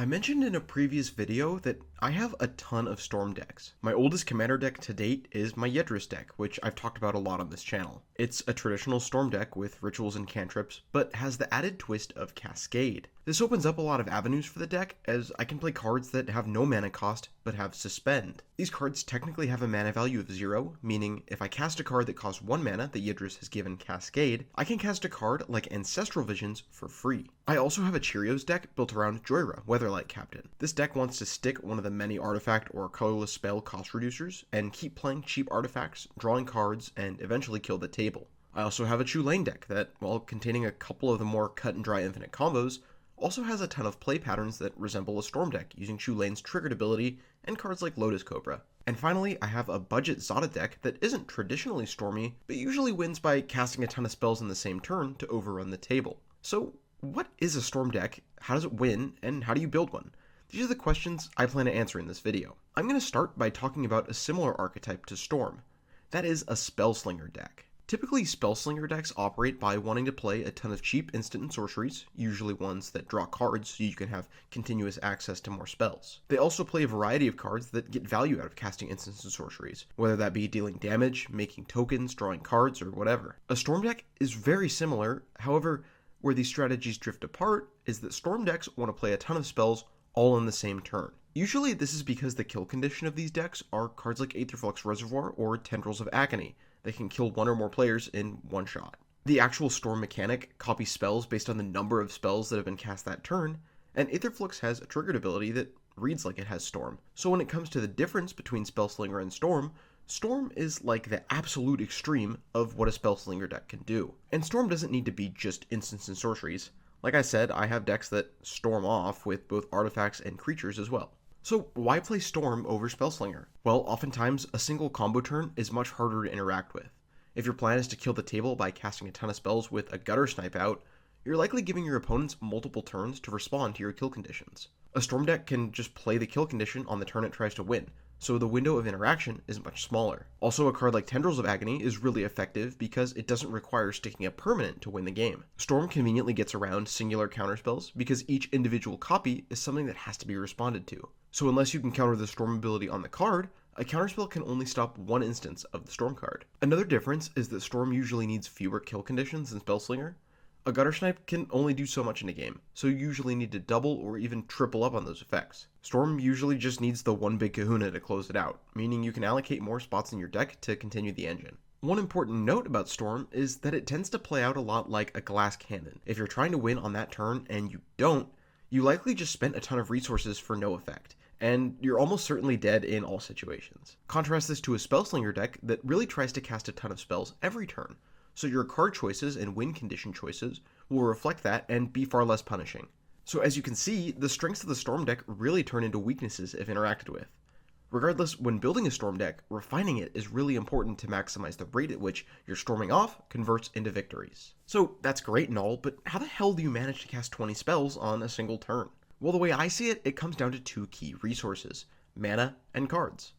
I mentioned in a previous video that I have a ton of Storm decks. My oldest commander deck to date is my Yidris deck, which I've talked about a lot on this channel. It's a traditional Storm deck with rituals and cantrips, but has the added twist of Cascade. This opens up a lot of avenues for the deck, as I can play cards that have no mana cost, but have Suspend. These cards technically have a mana value of 0, meaning if I cast a card that costs 1 mana that Yidris has given Cascade, I can cast a card like Ancestral Visions for free. I also have a Cheerios deck built around Jhoira, Weatherlight Captain. This deck wants to stick one of the many artifact or colorless spell cost reducers, and keep playing cheap artifacts, drawing cards, and eventually kill the table. I also have a Chulane deck that, while containing a couple of the more cut and dry infinite combos, also has a ton of play patterns that resemble a Storm deck using Chulane's triggered ability and cards like Lotus Cobra. And finally, I have a Budget Zada deck that isn't traditionally stormy, but usually wins by casting a ton of spells in the same turn to overrun the table. So, what is a Storm deck, how does it win, and how do you build one? These are the questions I plan to answer in this video. I'm going to start by talking about a similar archetype to Storm. That is a Spellslinger deck. Typically, Spellslinger decks operate by wanting to play a ton of cheap instant and sorceries, usually ones that draw cards so you can have continuous access to more spells. They also play a variety of cards that get value out of casting instants and sorceries, whether that be dealing damage, making tokens, drawing cards, or whatever. A Storm deck is very similar, however, where these strategies drift apart is that Storm decks want to play a ton of spells all in the same turn. Usually this is because the kill condition of these decks are cards like Aetherflux Reservoir or Tendrils of Agony. They can kill one or more players in one shot. The actual Storm mechanic copies spells based on the number of spells that have been cast that turn, and Aetherflux has a triggered ability that reads like it has Storm. So when it comes to the difference between Spellslinger and Storm, Storm is like the absolute extreme of what a Spellslinger deck can do. And Storm doesn't need to be just instants and sorceries. Like I said, I have decks that storm off with both artifacts and creatures as well. So why play Storm over Spellslinger? Well, oftentimes a single combo turn is much harder to interact with. If your plan is to kill the table by casting a ton of spells with a Gutter Snipe out, you're likely giving your opponents multiple turns to respond to your kill conditions. A Storm deck can just play the kill condition on the turn it tries to win, so the window of interaction is much smaller. Also, a card like Tendrils of Agony is really effective because it doesn't require sticking a permanent to win the game. Storm conveniently gets around singular counterspells because each individual copy is something that has to be responded to. So unless you can counter the Storm ability on the card, a counterspell can only stop one instance of the Storm card. Another difference is that Storm usually needs fewer kill conditions than Spellslinger. A Gutter Snipe can only do so much in a game, so you usually need to double or even triple up on those effects. Storm usually just needs the one big kahuna to close it out, meaning you can allocate more spots in your deck to continue the engine. One important note about Storm is that it tends to play out a lot like a glass cannon. If you're trying to win on that turn and you don't, you likely just spent a ton of resources for no effect, and you're almost certainly dead in all situations. Contrast this to a Spellslinger deck that really tries to cast a ton of spells every turn, so your card choices and win condition choices will reflect that and be far less punishing. So as you can see, the strengths of the Storm deck really turn into weaknesses if interacted with. Regardless, when building a Storm deck, refining it is really important to maximize the rate at which your storming off converts into victories. So that's great and all, but how the hell do you manage to cast 20 spells on a single turn? Well, the way I see it, it comes down to two key resources: mana and cards.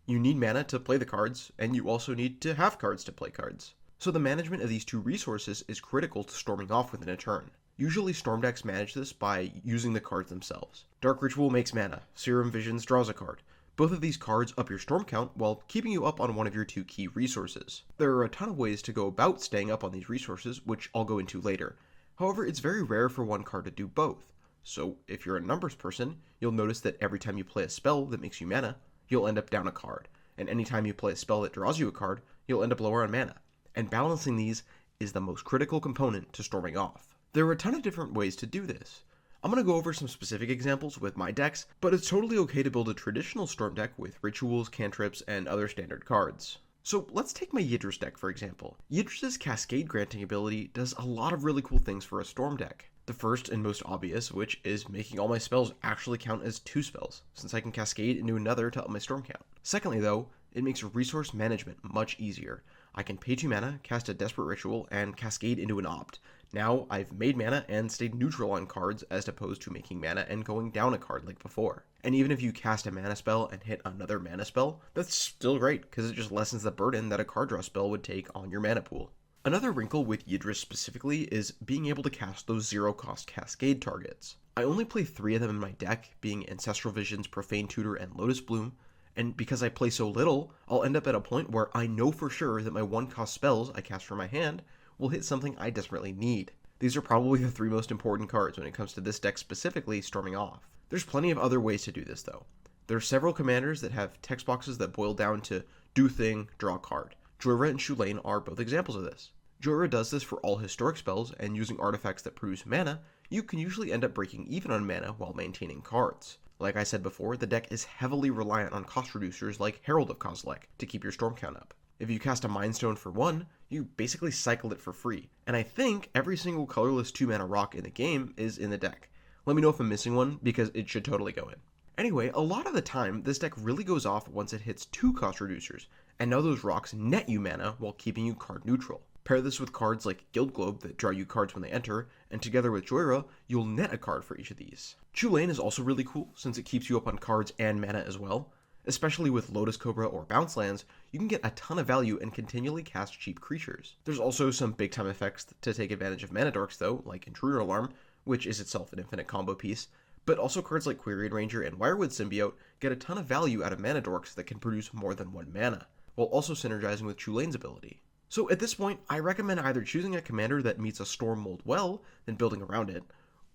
You need mana to play the cards, and you also need to have cards to play cards. So the management of these two resources is critical to storming off within a turn. Usually Storm decks manage this by using the cards themselves. Dark Ritual makes mana, Serum Visions draws a card. Both of these cards up your storm count while keeping you up on one of your two key resources. There are a ton of ways to go about staying up on these resources, which I'll go into later. However, it's very rare for one card to do both. So if you're a numbers person, you'll notice that every time you play a spell that makes you mana, you'll end up down a card. And anytime you play a spell that draws you a card, you'll end up lower on mana. And balancing these is the most critical component to storming off. There are a ton of different ways to do this. I'm going to go over some specific examples with my decks, but it's totally okay to build a traditional Storm deck with rituals, cantrips, and other standard cards. So let's take my Yidris deck for example. Yidris' Cascade granting ability does a lot of really cool things for a Storm deck. The first and most obvious, which is making all my spells actually count as 2 spells, since I can cascade into another to up my storm count. Secondly though, it makes resource management much easier. I can pay 2 mana, cast a Desperate Ritual, and cascade into an Opt. Now I've made mana and stayed neutral on cards as opposed to making mana and going down a card like before. And even if you cast a mana spell and hit another mana spell, that's still great because it just lessens the burden that a card draw spell would take on your mana pool. Another wrinkle with Yidris specifically is being able to cast those zero-cost cascade targets. I only play 3 of them in my deck, being Ancestral Visions, Profane Tutor, and Lotus Bloom, and because I play so little, I'll end up at a point where I know for sure that my 1-cost spells I cast from my hand will hit something I desperately need. These are probably the 3 most important cards when it comes to this deck specifically storming off. There's plenty of other ways to do this though. There are several commanders that have text boxes that boil down to do thing, draw card. Jhoira and Chulane are both examples of this. Jhoira does this for all historic spells, and using artifacts that produce mana, you can usually end up breaking even on mana while maintaining cards. Like I said before, the deck is heavily reliant on cost reducers like Herald of Kozilek to keep your storm count up. If you cast a Mind Stone for 1, you basically cycle it for free, and I think every single colorless 2-mana rock in the game is in the deck. Let me know if I'm missing one, because it should totally go in. Anyway, a lot of the time, this deck really goes off once it hits 2 cost reducers, and now those rocks net you mana while keeping you card neutral. Pair this with cards like Guild Globe that draw you cards when they enter, and together with Jhoira, you'll net a card for each of these. Chulane is also really cool since it keeps you up on cards and mana as well. Especially with Lotus Cobra or Bounce lands, you can get a ton of value and continually cast cheap creatures. There's also some big time effects to take advantage of mana dorks though, like Intruder Alarm, which is itself an infinite combo piece, but also cards like Quirion Ranger and Wirewood Symbiote get a ton of value out of mana dorks that can produce more than 1 mana, while also synergizing with Chulane's ability. So at this point, I recommend either choosing a commander that meets a storm mold well, then building around it,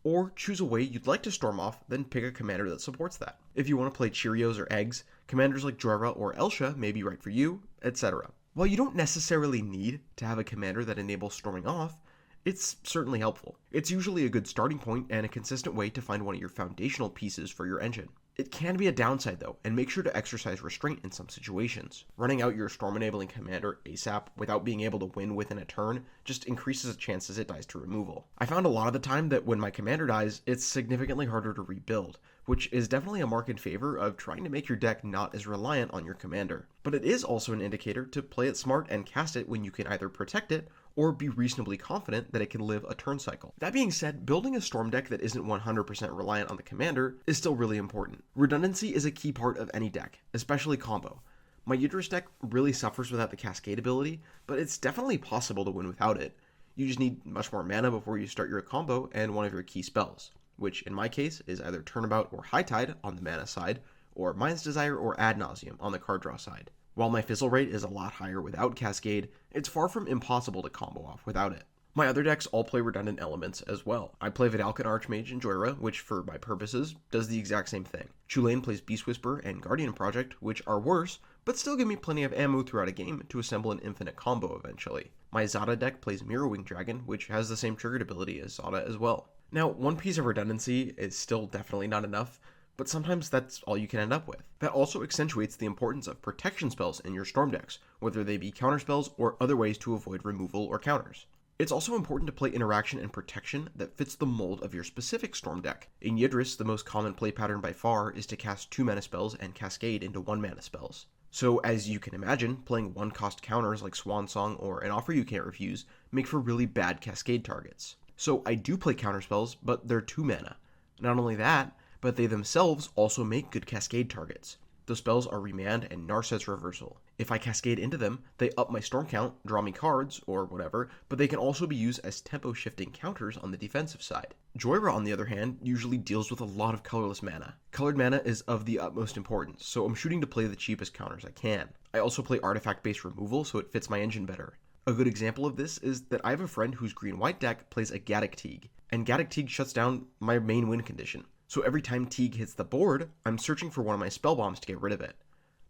or choose a way you'd like to storm off, then pick a commander that supports that. If you want to play Cheerios or Eggs, commanders like Jhoira or Elsha may be right for you, etc. While you don't necessarily need to have a commander that enables storming off, it's certainly helpful. It's usually a good starting point and a consistent way to find one of your foundational pieces for your engine. It can be a downside though, and make sure to exercise restraint in some situations. Running out your storm-enabling commander ASAP without being able to win within a turn just increases the chances it dies to removal. I found a lot of the time that when my commander dies, it's significantly harder to rebuild, which is definitely a mark in favor of trying to make your deck not as reliant on your commander. But it is also an indicator to play it smart and cast it when you can either protect it or be reasonably confident that it can live a turn cycle. That being said, building a storm deck that isn't 100% reliant on the commander is still really important. Redundancy is a key part of any deck, especially combo. My Yidris deck really suffers without the Cascade ability, but it's definitely possible to win without it. You just need much more mana before you start your combo and one of your key spells, which in my case is either Turnabout or High Tide on the mana side, or Mind's Desire or Ad Nauseam on the card draw side. While my fizzle rate is a lot higher without Cascade, it's far from impossible to combo off without it. My other decks all play redundant elements as well. I play Vidalcan Archmage and Jhoira, which for my purposes does the exact same thing. Chulane plays Beast Whisper and Guardian Project, which are worse, but still give me plenty of ammo throughout a game to assemble an infinite combo eventually. My Zada deck plays Mirrorwing Dragon, which has the same triggered ability as Zada as well. Now, one piece of redundancy is still definitely not enough, but sometimes that's all you can end up with. That also accentuates the importance of protection spells in your storm decks, whether they be counter spells or other ways to avoid removal or counters. It's also important to play interaction and protection that fits the mold of your specific storm deck. In Yidris, the most common play pattern by far is to cast 2 mana spells and cascade into 1 mana spells. So as you can imagine, playing 1-cost counters like Swan Song or An Offer You Can't Refuse make for really bad cascade targets. So I do play counter spells, but they're 2 mana. Not only that, but they themselves also make good cascade targets. Those spells are Remand and Narset's Reversal. If I cascade into them, they up my storm count, draw me cards, or whatever, but they can also be used as tempo-shifting counters on the defensive side. Jhoira, on the other hand, usually deals with a lot of colorless mana. Colored mana is of the utmost importance, so I'm shooting to play the cheapest counters I can. I also play artifact-based removal, so it fits my engine better. A good example of this is that I have a friend whose green-white deck plays a Gaddock Teague, and Gaddock Teague shuts down my main win condition. So every time Teague hits the board, I'm searching for one of my spell bombs to get rid of it.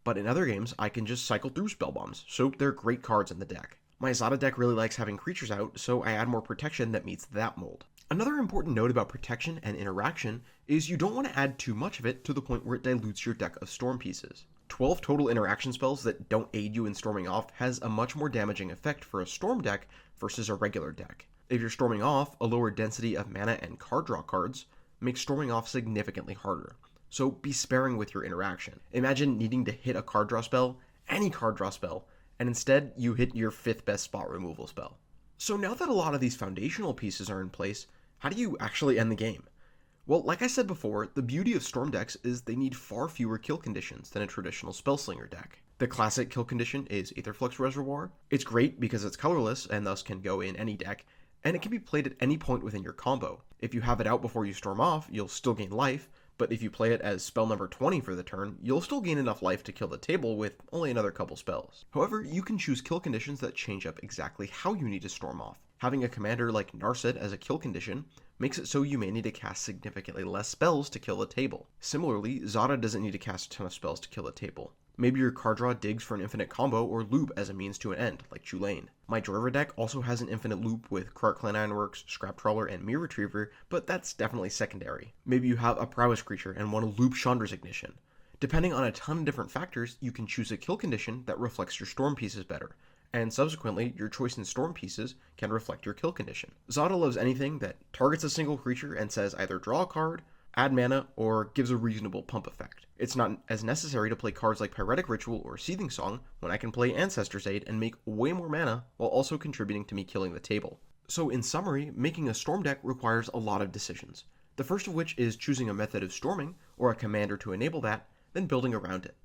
But in other games, I can just cycle through spell bombs, so they're great cards in the deck. My Zada deck really likes having creatures out, so I add more protection that meets that mold. Another important note about protection and interaction is you don't want to add too much of it to the point where it dilutes your deck of storm pieces. 12 total interaction spells that don't aid you in storming off has a much more damaging effect for a storm deck versus a regular deck. If you're storming off, a lower density of mana and card draw cards makes storming off significantly harder. So be sparing with your interaction. Imagine needing to hit a card draw spell, any card draw spell, and instead you hit your 5th best spot removal spell. So now that a lot of these foundational pieces are in place, how do you actually end the game? Well, like I said before, the beauty of storm decks is they need far fewer kill conditions than a traditional Spellslinger deck. The classic kill condition is Aetherflux Reservoir. It's great because it's colorless and thus can go in any deck, and it can be played at any point within your combo. If you have it out before you storm off, you'll still gain life, but if you play it as spell number 20 for the turn, you'll still gain enough life to kill the table with only another couple spells. However, you can choose kill conditions that change up exactly how you need to storm off. Having a commander like Narset as a kill condition makes it so you may need to cast significantly less spells to kill the table. Similarly, Zada doesn't need to cast a ton of spells to kill the table. Maybe your card draw digs for an infinite combo or loop as a means to an end, like Chulane. My Jhoira deck also has an infinite loop with Clan Ironworks, Scrap Trawler, and Mirror Retriever, but that's definitely secondary. Maybe you have a prowess creature and want to loop Chandra's Ignition. Depending on a ton of different factors, you can choose a kill condition that reflects your storm pieces better, and subsequently, your choice in storm pieces can reflect your kill condition. Zada loves anything that targets a single creature and says either draw a card, add mana, or gives a reasonable pump effect. It's not as necessary to play cards like Pyretic Ritual or Seething Song when I can play Ancestor's Aid and make way more mana while also contributing to me killing the table. So in summary, making a storm deck requires a lot of decisions. The first of which is choosing a method of storming, or a commander to enable that, then building around it.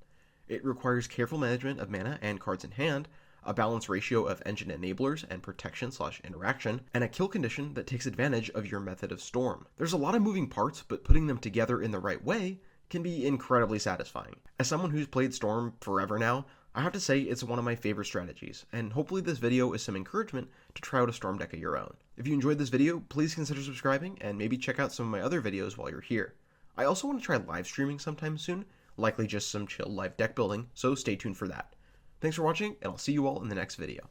It requires careful management of mana and cards in hand, a balanced ratio of engine enablers and protection/interaction, and a kill condition that takes advantage of your method of storm. There's a lot of moving parts, but putting them together in the right way can be incredibly satisfying. As someone who's played Storm forever now, I have to say it's one of my favorite strategies, and hopefully this video is some encouragement to try out a Storm deck of your own. If you enjoyed this video, please consider subscribing, and maybe check out some of my other videos while you're here. I also want to try live streaming sometime soon, likely just some chill live deck building, so stay tuned for that. Thanks for watching, and I'll see you all in the next video.